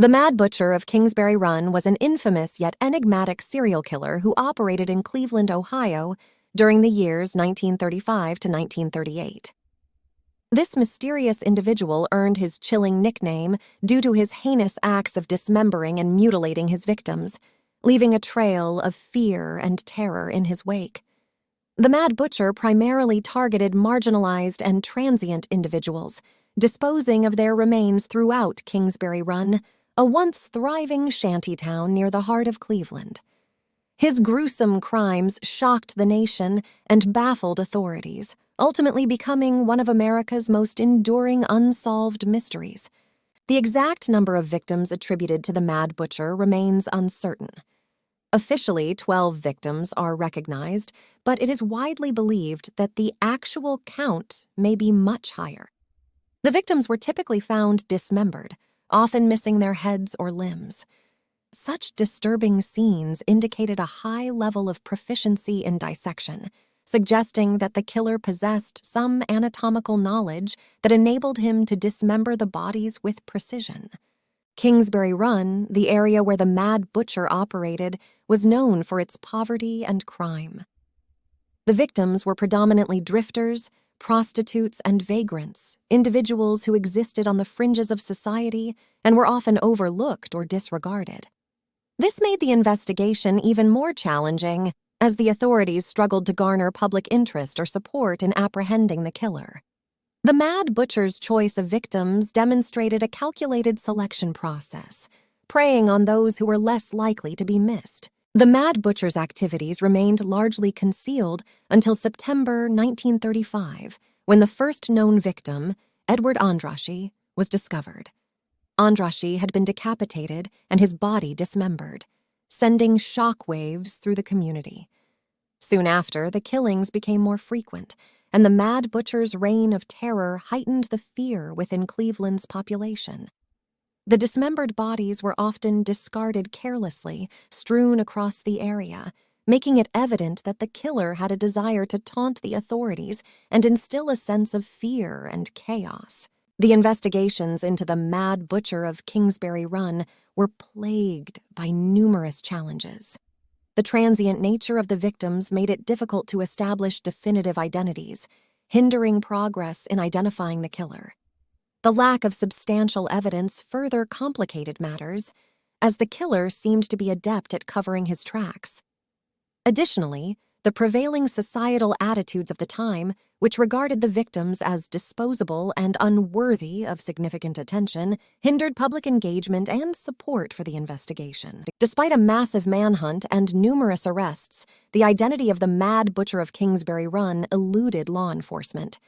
The Mad Butcher of Kingsbury Run was an infamous yet enigmatic serial killer who operated in Cleveland, Ohio during the years 1935 to 1938. This mysterious individual earned his chilling nickname due to his heinous acts of dismembering and mutilating his victims, leaving a trail of fear and terror in his wake. The Mad Butcher primarily targeted marginalized and transient individuals, disposing of their remains throughout Kingsbury Run, a once thriving shantytown near the heart of Cleveland. His gruesome crimes shocked the nation and baffled authorities, ultimately becoming one of America's most enduring unsolved mysteries. The exact number of victims attributed to the Mad Butcher remains uncertain. Officially, 12 victims are recognized, but it is widely believed that the actual count may be much higher. The victims were typically found dismembered, often missing their heads or limbs. Such disturbing scenes indicated a high level of proficiency in dissection, suggesting that the killer possessed some anatomical knowledge that enabled him to dismember the bodies with precision. Kingsbury Run, the area where the Mad Butcher operated, was known for its poverty and crime. The victims were predominantly drifters, prostitutes, and vagrants, individuals who existed on the fringes of society and were often overlooked or disregarded. This made the investigation even more challenging, as the authorities struggled to garner public interest or support in apprehending the killer. The Mad Butcher's choice of victims demonstrated a calculated selection process, preying on those who were less likely to be missed. The Mad Butcher's activities remained largely concealed until September 1935, when the first known victim, Edward Andrassy, was discovered. Andrassy had been decapitated and his body dismembered, sending shock waves through the community. Soon after, the killings became more frequent, and the Mad Butcher's reign of terror heightened the fear within Cleveland's population. The dismembered bodies were often discarded carelessly, strewn across the area, making it evident that the killer had a desire to taunt the authorities and instill a sense of fear and chaos. The investigations into the Mad Butcher of Kingsbury Run were plagued by numerous challenges. The transient nature of the victims made it difficult to establish definitive identities, hindering progress in identifying the killer. The lack of substantial evidence further complicated matters, as the killer seemed to be adept at covering his tracks. Additionally, the prevailing societal attitudes of the time, which regarded the victims as disposable and unworthy of significant attention, hindered public engagement and support for the investigation. Despite a massive manhunt and numerous arrests, the identity of the Mad Butcher of Kingsbury Run eluded law enforcement.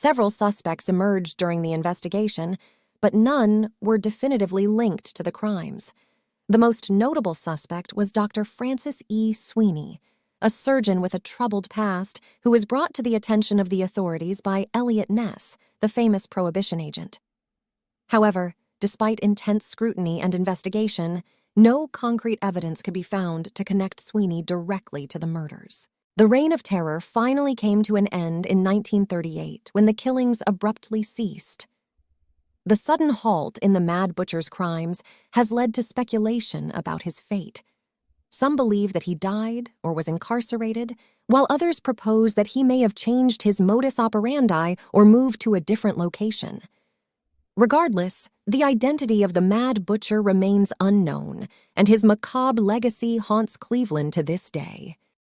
Several suspects emerged during the investigation, but none were definitively linked to the crimes. The most notable suspect was Dr. Francis E. Sweeney, a surgeon with a troubled past who was brought to the attention of the authorities by Eliot Ness, the famous Prohibition agent. However, despite intense scrutiny and investigation, no concrete evidence could be found to connect Sweeney directly to the murders. The reign of terror finally came to an end in 1938 when the killings abruptly ceased. The sudden halt in the Mad Butcher's crimes has led to speculation about his fate. Some believe that he died or was incarcerated, while others propose that he may have changed his modus operandi or moved to a different location. Regardless, the identity of the Mad Butcher remains unknown, and his macabre legacy haunts Cleveland to this day.